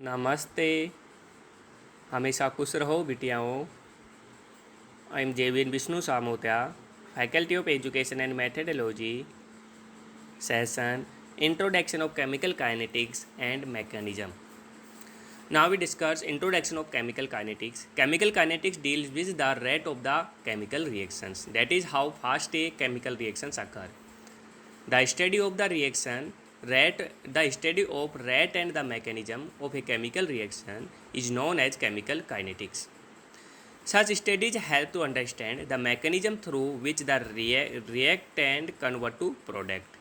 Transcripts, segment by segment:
नमस्ते। हमेशा खुश रहो बिटियाओं। I am Jevin Vishnu Samotya, faculty of education and methodology, session Introduction of Chemical Kinetics and Mechanism. Now we discuss introduction of chemical kinetics. Chemical kinetics deals with the rate of the chemical reactions. That is how fast a chemical reactions occur. The study of the reaction rate, the study of rate and the mechanism of a chemical reaction is known as chemical kinetics. Such studies help to understand the mechanism through which the reactant convert to product.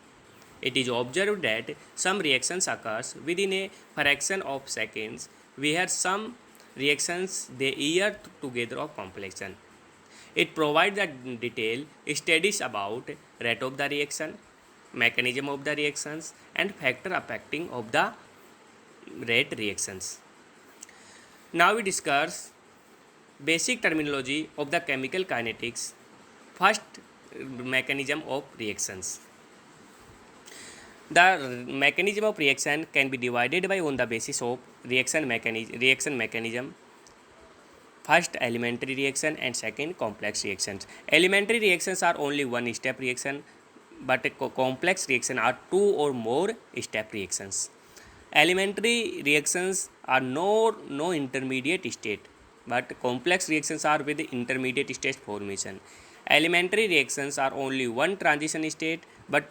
It is observed that some reactions occurs within a fraction of seconds, where some reactions they year together of completion. It provides the detailed studies about rate of the reaction, mechanism of the reactions, and factor affecting of the rate reactions. Now we discuss basic terminology of the chemical kinetics. First, mechanism of reactions. The mechanism of reaction can be divided by on the basis of reaction mechanism. First, elementary reaction and second, complex reactions. Elementary reactions are only one step reaction, but complex reaction are two or more step reactions. Elementary reactions are no intermediate state, but complex reactions are with intermediate state formation. Elementary reactions are only one transition state, but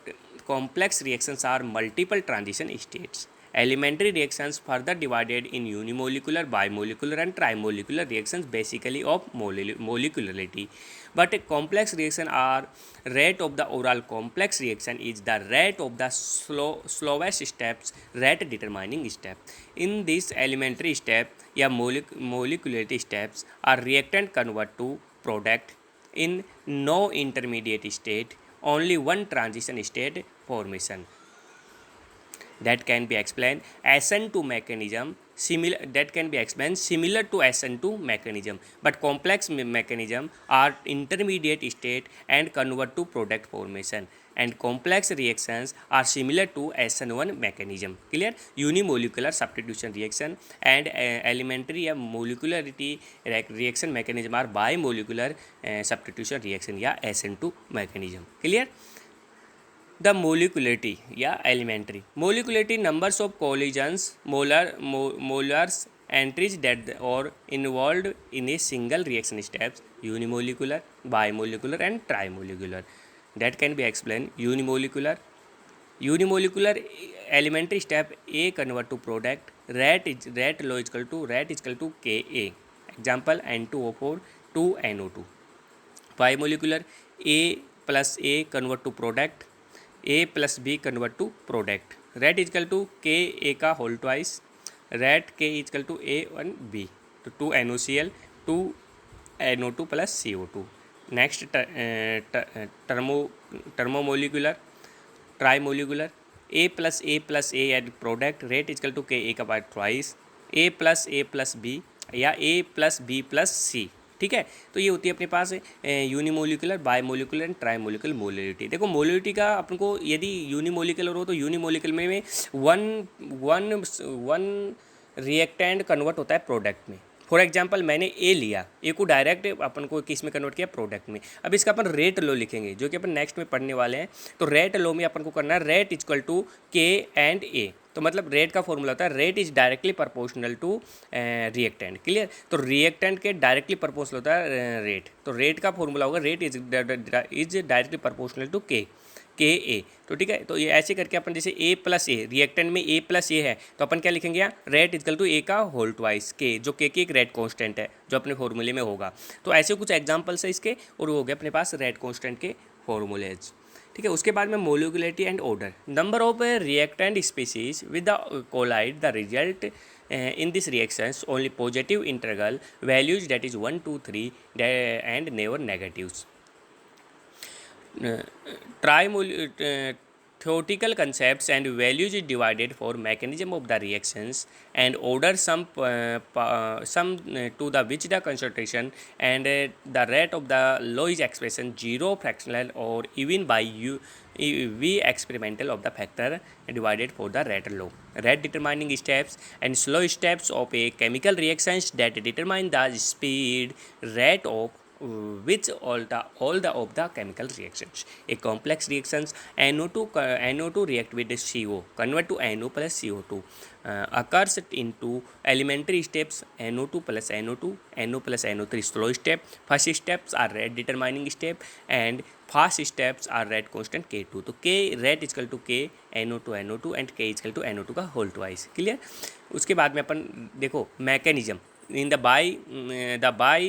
complex reactions are multiple transition states. Elementary reactions further divided in unimolecular, bimolecular and trimolecular reactions basically of molecularity. But a complex reaction are rate of the overall complex reaction is the rate of the slowest steps rate determining step. In this elementary step या molecularity steps are reactant convert to product in no intermediate state, only one transition state formation. That can be explained SN2 mechanism similar to SN2 mechanism, but complex mechanism are intermediate state and convert to product formation, and complex reactions are similar to SN1 mechanism. Clear? Unimolecular substitution reaction and elementary या molecularity reaction mechanism are bimolecular substitution reaction या SN2 mechanism. Clear? The molecularity या elementary molecularity numbers of collisions molars entries that are involved in a single reaction steps unimolecular, bimolecular and trimolecular. That can be explained unimolecular elementary step A convert to product rate law is equal to Ka. Example N2O4 2NO2. Bimolecular A plus A convert to product, A plus B convert to product. Rate is equal to K A का whole twice. Rate K is equal to A and B. तो 2 NOCl 2 NO2 plus CO2. Next thermomolecular trimolecular A plus A add product. Rate is equal to K A का by twice. A plus B या A plus B plus C. ठीक है, तो ये होती है अपने पास यूनिमोलिकुलर, बायमोलिकुलर एंड ट्राइमोलिकुलर मोलिलिटी. देखो मोलिलिटी का अपन को यदि यूनिमोलिकुलर हो तो यूनिमोलिकुलर में वन रिएक्टेंट कन्वर्ट होता है प्रोडक्ट में. फॉर एग्जांपल मैंने ए लिया, ए को डायरेक्ट अपन को किस में कन्वर्ट किया, प्रोडक्ट में. अब इसका अपन रेट लो लिखेंगे जो कि अपन नेक्स्ट में पढ़ने वाले हैं. तो रेट लो में अपन को करना है rate equal to K and A. तो मतलब रेट का फॉर्मूला होता है rate is directly proportional to reactant. Clear? तो रिएक्टेंट के डायरेक्टली प्रोपोर्शनल होता है रेट. तो रेट का फॉर्मूला होगा rate is directly proportional to K A. तो ठीक है, तो ये ऐसे करके अपन जैसे ए प्लस ए रिएक्टेंट में ए प्लस ए है तो अपन क्या लिखेंगे यहाँ रेट इक्वल टू ए का होल ट्वाइस के, जो के की एक रेट कांस्टेंट है जो अपने फॉर्मूले में होगा. तो ऐसे कुछ एग्जांपल्स है इसके और वो हो गए अपने पास रेट कांस्टेंट के फॉर्मूलेज. ठीक है, उसके बाद में molecularity and order. Number of reactant species with the collide the result in this reactions only positive integral values, that is 1 2 3 and never negatives. Theoretical concepts and values is divided for mechanism of the reactions and order some to the which the concentration and the rate of the law is expression zero fractional or even by we experimental of the factor divided for the rate law. Rate determining steps and slow steps of a chemical reactions that determine the speed, rate of which all the of the chemical reactions. A complex reactions NO2 react with CO, convert to NO plus CO2, occurs into elementary steps NO2 plus NO2, NO plus NO3 slow step. First steps are rate determining step and fast steps are rate constant K2. तो K rate equal to K NO2 and K equal to NO2 का whole twice. Clear. उसके बाद में अपन देखो mechanism in the by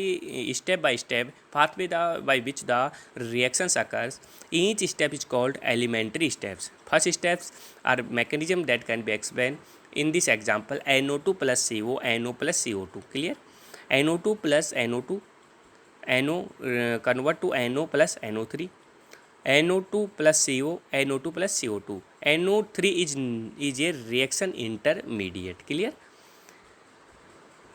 step by step pathway by which the reactions occurs. Each step is called elementary steps. First steps are mechanism that can be explained in this example NO2 plus CO, NO plus CO2. Clear. NO2 plus NO2, NO convert to NO plus NO3, NO2 plus CO, NO2 plus CO2. NO3 is a reaction intermediate. Clear.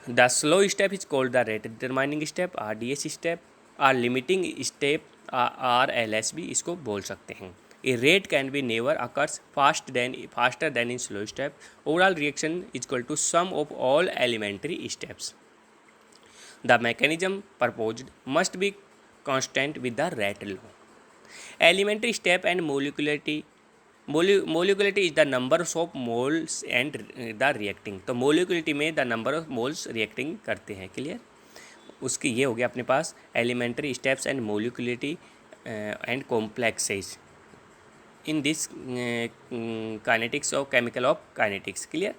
The slow step is called the rate determining step, RDS step, or limiting step, RLSB इसको बोल सकते हैं. A rate can be never occurs faster than in slow step. Overall reaction is equal to sum of all elementary steps. The mechanism proposed must be constant with the rate law. Elementary step and molecularity. Molecularity is the number of moles and the reacting. तो molecularity में the number of moles reacting करते हैं. Clear. उसकी ये हो गया अपने पास elementary steps and molecularity and complexes in this kinetics of chemical of kinetics. Clear.